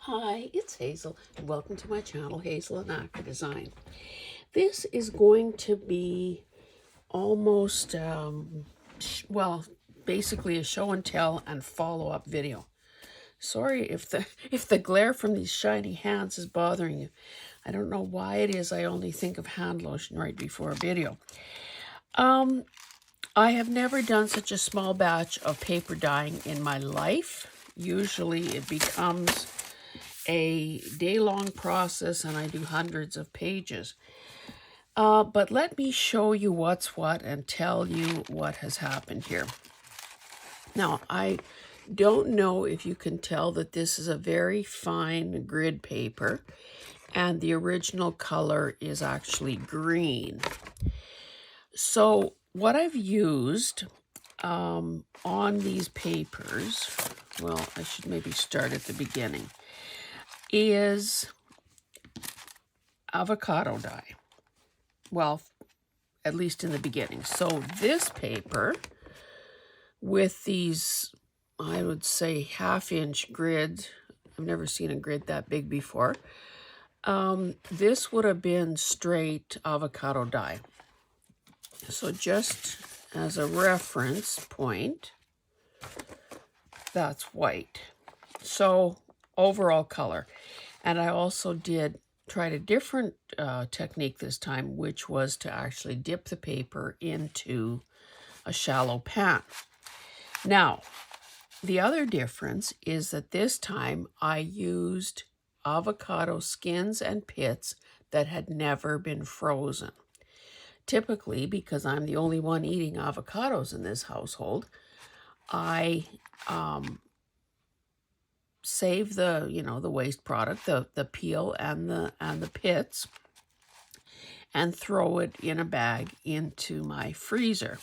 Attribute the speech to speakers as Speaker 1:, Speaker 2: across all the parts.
Speaker 1: Hi, it's Hazel, and welcome to my channel, Hazel and Actor Design. This is going to be almost, well, basically a show and tell and follow-up video. Sorry if the glare from these shiny hands is bothering you. I don't know why it is I only think of hand lotion right before a video. I have never done such a small batch of paper dyeing in my life. Usually it becomes a day-long process and I do hundreds of pages. But let me show you what's what and tell you what has happened here. Now, I don't know if you can tell that this is a very fine grid paper and the original color is actually green. So what I've used on these papers, well, I should maybe start at the beginning, is avocado dye. Well, at least in the beginning. So this paper with these, I would say, half-inch grids, I've never seen a grid that big before. This would have been straight avocado dye. So just as a reference point, that's white. So overall color. And I also tried a different technique this time, which was to actually dip the paper into a shallow pan. Now, the other difference is that this time I used avocado skins and pits that had never been frozen. Typically, because I'm the only one eating avocados in this household, I save the, the waste product, the peel and the pits, and throw it in a bag into my freezer.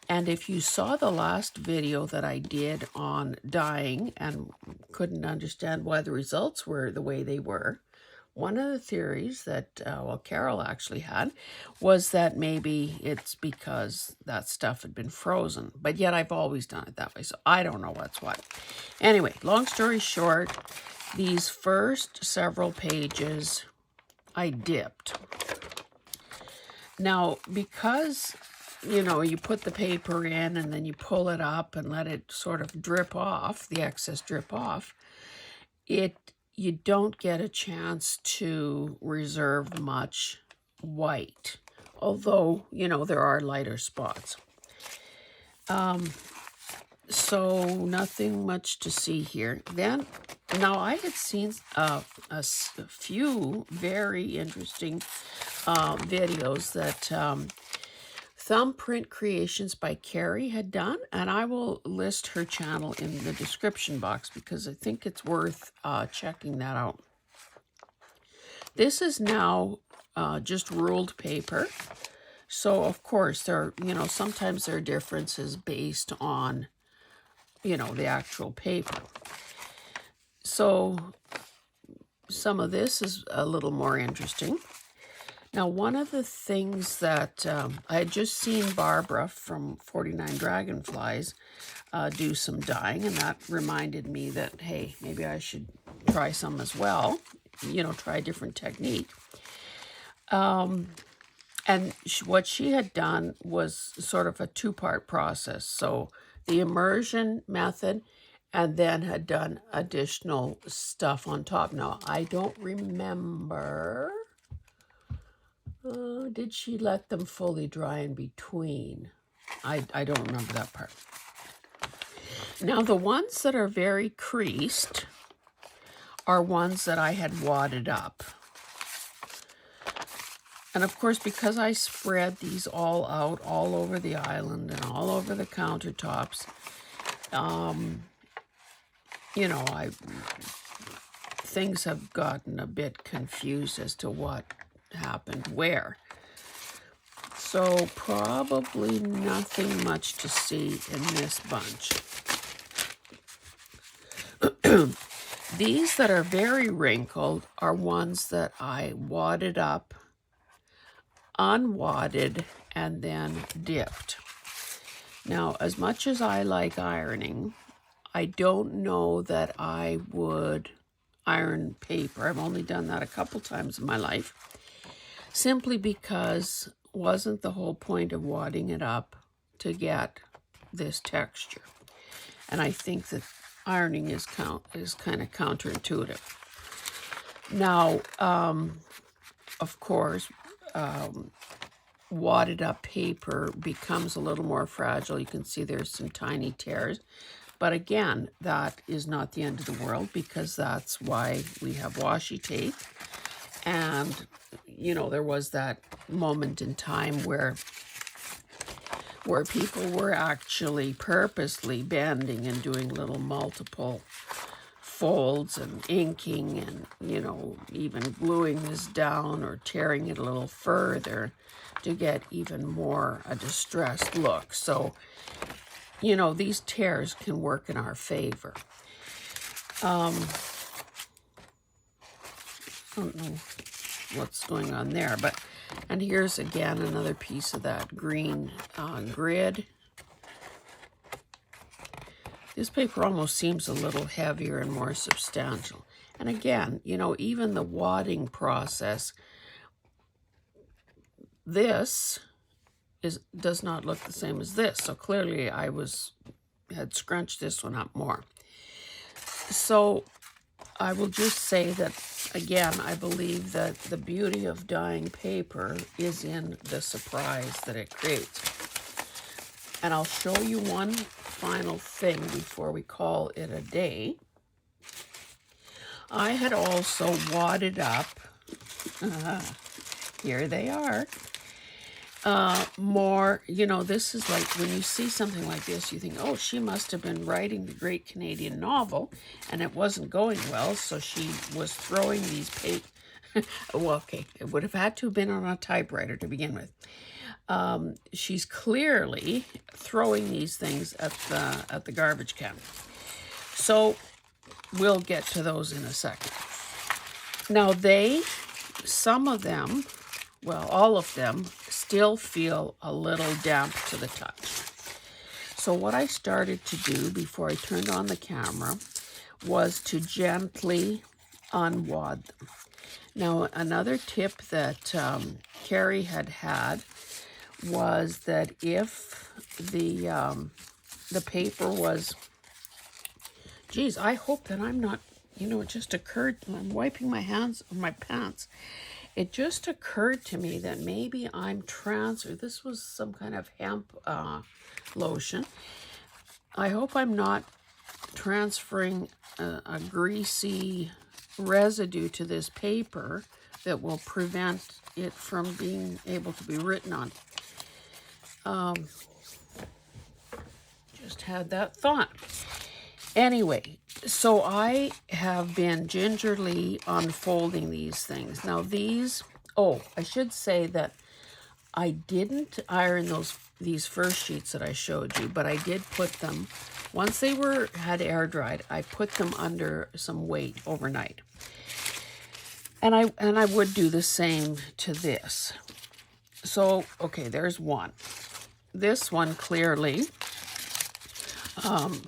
Speaker 1: And if you saw the last video that I did on dyeing and couldn't understand why the results were the way they were, one of the theories that, Carol actually had was that maybe it's because that stuff had been frozen. But yet I've always done it that way, so I don't know what's what. Anyway, long story short, these first several pages I dipped. Now, because you put the paper in and then you pull it up and let it sort of drip off, the excess drip off, you don't get a chance to reserve much white, although, there are lighter spots. So nothing much to see here. Now I had seen a few very interesting videos that Thumbprint Creations by Carrie had done, and I will list her channel in the description box because I think it's worth checking that out. This is now just ruled paper, so of course there, sometimes there are differences based on, the actual paper. So some of this is a little more interesting. Now, one of the things that I had just seen Barbara from 49 Dragonflies do some dyeing, and that reminded me that, hey, maybe I should try some as well, try a different technique. And what she had done was sort of a two-part process. So the immersion method, and then had done additional stuff on top. Now, I don't remember... did she let them fully dry in between? I don't remember that part. Now, the ones that are very creased are ones that I had wadded up. And of course, because I spread these all out all over the island and all over the countertops, things have gotten a bit confused as to what happened where. So probably nothing much to see in this bunch. These that are very wrinkled are ones that I wadded up, unwadded, and then dipped. Now, as much as I like ironing, I don't know that I would iron paper. I've only done that a couple times in my life, simply because wasn't the whole point of wadding it up to get this texture? And I think that ironing is kind of counterintuitive. Now, of course, wadded up paper becomes a little more fragile. You can see there's some tiny tears. But again, that is not the end of the world, because that's why we have washi tape. And, you know, there was that moment in time where people were actually purposely bending and doing little multiple folds and inking and, you know, even gluing this down or tearing it a little further to get even more a distressed look. So, you know, these tears can work in our favor. I don't know what's going on there, but, and here's again another piece of that green grid. This paper almost seems a little heavier and more substantial. And again, you know, even the wadding process, this does not look the same as this. So clearly I had scrunched this one up more. So I will just say that, again, I believe that the beauty of dyeing paper is in the surprise that it creates. And I'll show you one final thing before we call it a day. I had also wadded up, here they are, more, you know, this is like when you see something like this, you think, oh, she must have been writing the great Canadian novel and it wasn't going well, so she was throwing these well, okay, it would have had to have been on a typewriter to begin with. She's clearly throwing these at the garbage can. So we'll get to those in a second. Now some of them, well, all of them still feel a little damp to the touch. So what I started to do before I turned on the camera was to gently unwad them. Now, another tip that Carrie had was that if the paper was, geez, I hope that I'm not, you know, it just occurred, I'm wiping my hands on my pants. It just occurred to me that maybe this was some kind of hemp lotion. I hope I'm not transferring a greasy residue to this paper that will prevent it from being able to be written on. Just had that thought. Anyway, so I have been gingerly unfolding these things. Now these, oh, I should say that I didn't iron these first sheets that I showed you, but I did put them, once they had air dried, I put them under some weight overnight. And I would do the same to this. So, okay, there's one. This one clearly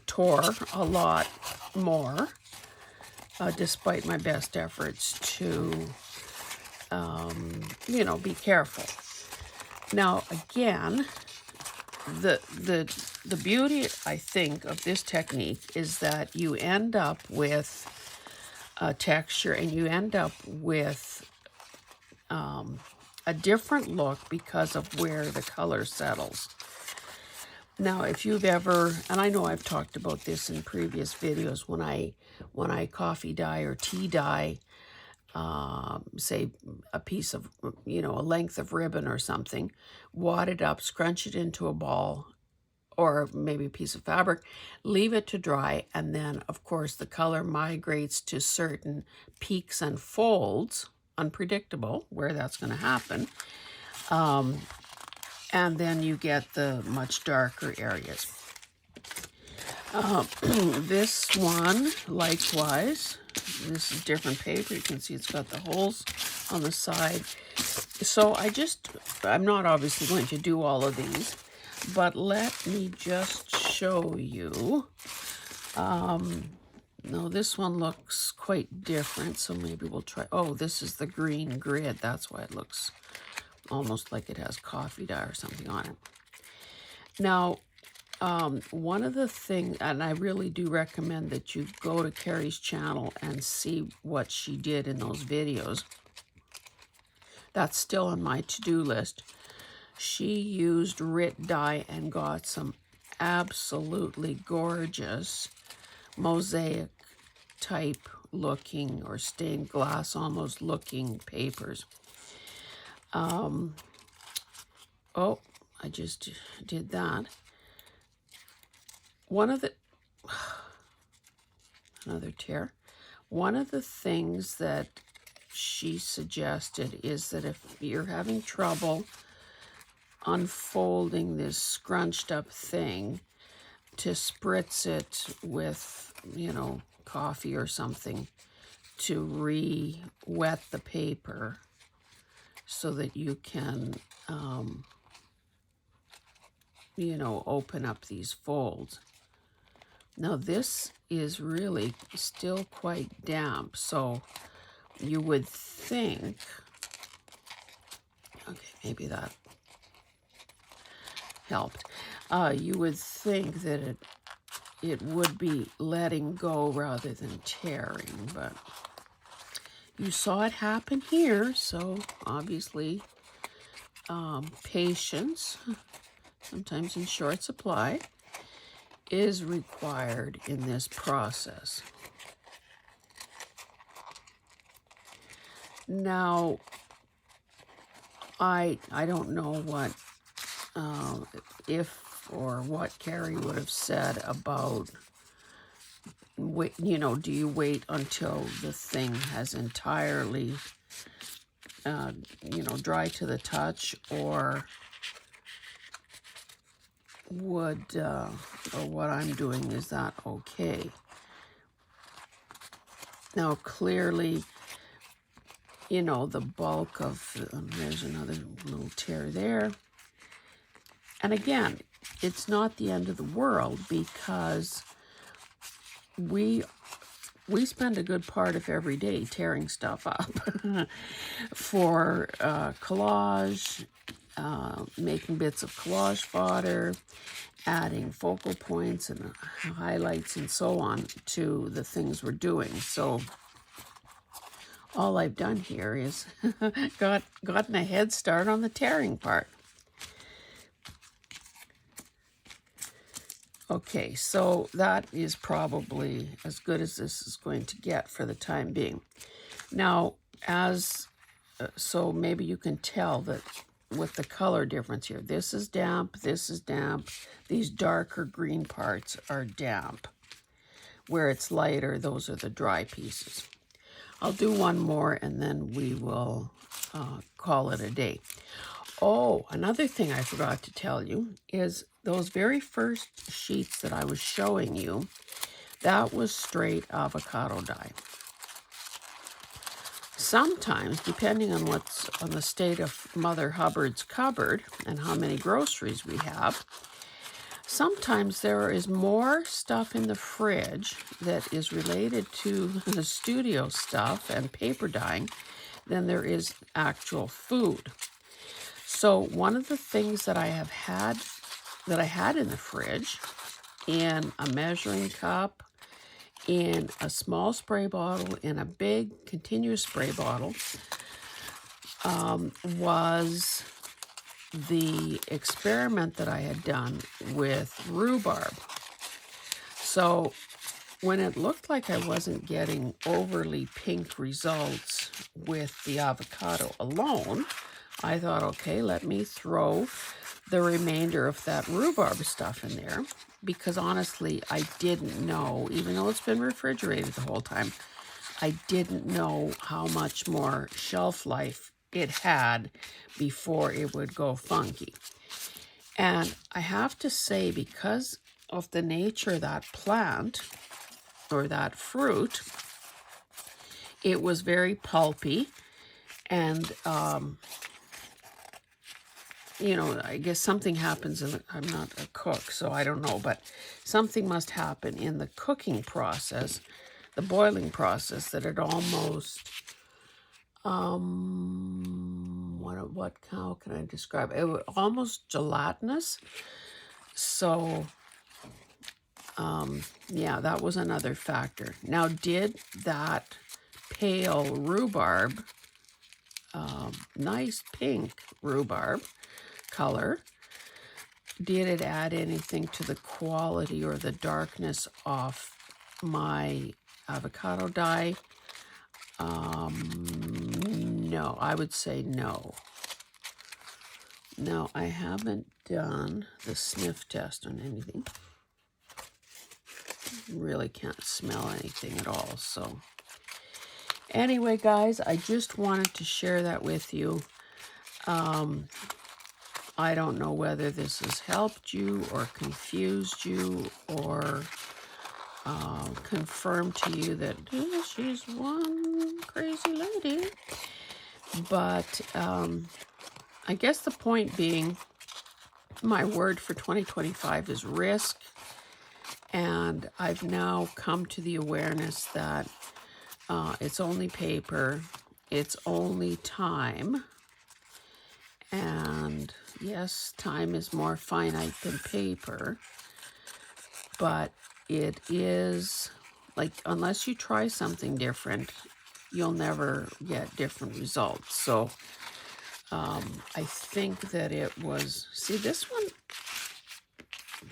Speaker 1: tore a lot more, despite my best efforts to, you know, be careful. Now, again, the beauty, I think, of this technique is that you end up with a texture and you end up with a different look because of where the color settles. Now, if you've ever, and I know I've talked about this in previous videos, when I coffee dye or tea dye, say a piece of, you know, a length of ribbon or something, wad it up, scrunch it into a ball, or maybe a piece of fabric, leave it to dry, and then, of course, the color migrates to certain peaks and folds, unpredictable where that's going to happen, and then you get the much darker areas. This one, likewise, this is different paper. You can see it's got the holes on the side. So I'm not obviously going to do all of these, but let me just show you No, this one looks quite different, so maybe we'll try. Oh, this is the green grid. That's why it looks almost like it has coffee dye or something on it. Now, one of the things, and I really do recommend that you go to Carrie's channel and see what she did in those videos. That's still on my to-do list. She used RIT dye and got some absolutely gorgeous mosaic type looking or stained glass almost looking papers. Oh, I just did that. One of the, another tear. One of the things that she suggested is that if you're having trouble unfolding this scrunched up thing, to spritz it with, you know, coffee or something to re-wet the paper so that you can, you know, open up these folds. Now this is really still quite damp, so you would think, okay, maybe that helped. You would think that it would be letting go rather than tearing, but you saw it happen here, so obviously patience, sometimes in short supply, is required in this process. Now, I don't know what, if or what Carrie would have said about, you know, do you wait until the thing has entirely, you know, dry to the touch, or would, or what I'm doing, is that okay? Now, clearly, you know, the bulk of, there's another little tear there. And again, it's not the end of the world, because we spend a good part of every day tearing stuff up for collage, making bits of collage fodder, adding focal points and highlights and so on to the things we're doing. So all I've done here is gotten a head start on the tearing part. Okay, so that is probably as good as this is going to get for the time being. Now, so maybe you can tell that with the color difference here. This is damp, this is damp. These darker green parts are damp. Where it's lighter, those are the dry pieces. I'll do one more and then we will call it a day. Oh, another thing I forgot to tell you is those very first sheets that I was showing you, that was straight avocado dye. Sometimes, depending on what's on the state of Mother Hubbard's cupboard and how many groceries we have, sometimes there is more stuff in the fridge that is related to the studio stuff and paper dyeing than there is actual food. So one of the things that I had in the fridge, in a measuring cup, in a small spray bottle, in a big continuous spray bottle, was the experiment that I had done with rhubarb. So when it looked like I wasn't getting overly pink results with the avocado alone, I thought, okay, let me throw the remainder of that rhubarb stuff in there, because honestly, I didn't know, even though it's been refrigerated the whole time, I didn't know how much more shelf life it had before it would go funky. And I have to say, because of the nature of that plant or that fruit, it was very pulpy, and you know, I guess something happens in I'm not a cook, so I don't know, but something must happen in the cooking process the boiling process, that it almost, how can I describe it? It was almost gelatinous. So, yeah, that was another factor. Now, did that pale rhubarb, nice pink rhubarb color, did it add anything to the quality or the darkness of my avocado dye? No, I would say no. No, I haven't done the sniff test on anything. Really can't smell anything at all. So anyway, guys, I just wanted to share that with you. I don't know whether this has helped you or confused you or confirmed to you that she's one crazy lady. But I guess the point being, my word for 2025 is risk. And I've now come to the awareness that it's only paper, it's only time. And yes, time is more finite than paper, but it is like, unless you try something different, you'll never get different results. So I think that it was, see, this one,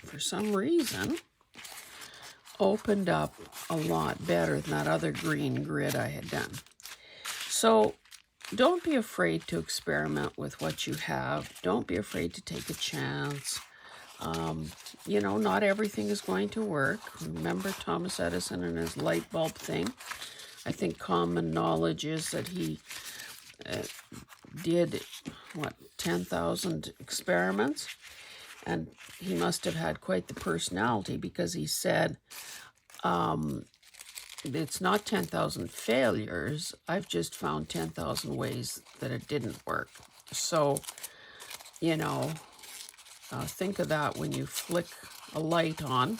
Speaker 1: for some reason, opened up a lot better than that other green grid I had done. So don't be afraid to experiment with what you have. Don't be afraid to take a chance. You know, not everything is going to work. Remember Thomas Edison and his light bulb thing? I think common knowledge is that he did, 10,000 experiments? And he must have had quite the personality, because he said, it's not 10,000 failures. I've just found 10,000 ways that it didn't work. So, you know, think of that when you flick a light on.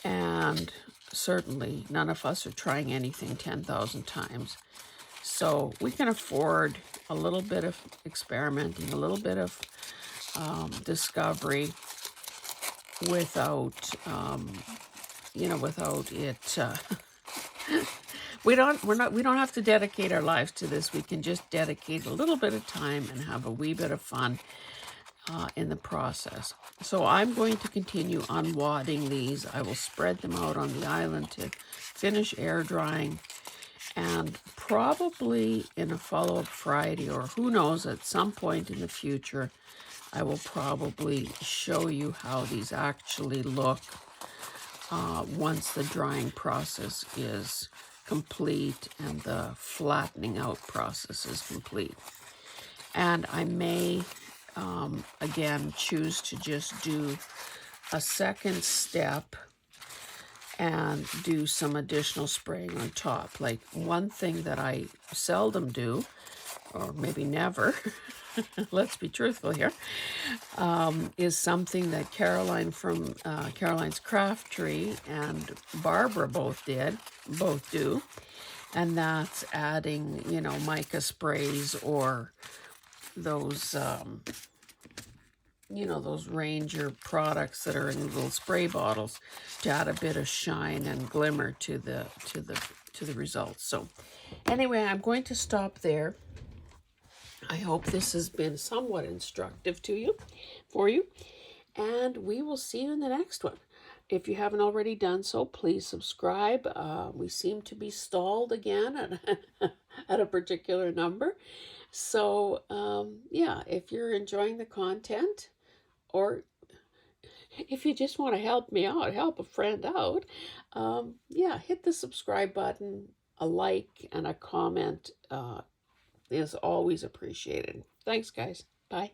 Speaker 1: And certainly none of us are trying anything 10,000 times. So we can afford a little bit of experimenting, a little bit of discovery without, you know, without it. We don't have to dedicate our lives to this. We can just dedicate a little bit of time and have a wee bit of fun in the process. So I'm going to continue unwadding these. I will spread them out on the island to finish air drying. And probably in a follow-up Friday, or who knows, at some point in the future, I will probably show you how these actually look once the drying process is complete and the flattening out process is complete. And I may, again, choose to just do a second step and do some additional spraying on top. Like, one thing that I seldom do, or maybe never, let's be truthful here, is something that Caroline from Caroline's Craft Tree and Barbara both do, and that's adding, you know, mica sprays or those, you know, those Ranger products that are in little spray bottles to add a bit of shine and glimmer to the results. So anyway, I'm going to stop there. I hope this has been somewhat instructive for you, and we will see you in the next one. If you haven't already done so, please subscribe. We seem to be stalled again at a particular number. So, yeah, if you're enjoying the content, or if you just want to help me out, help a friend out, yeah, hit the subscribe button. A like and a comment is always appreciated. Thanks, guys. Bye.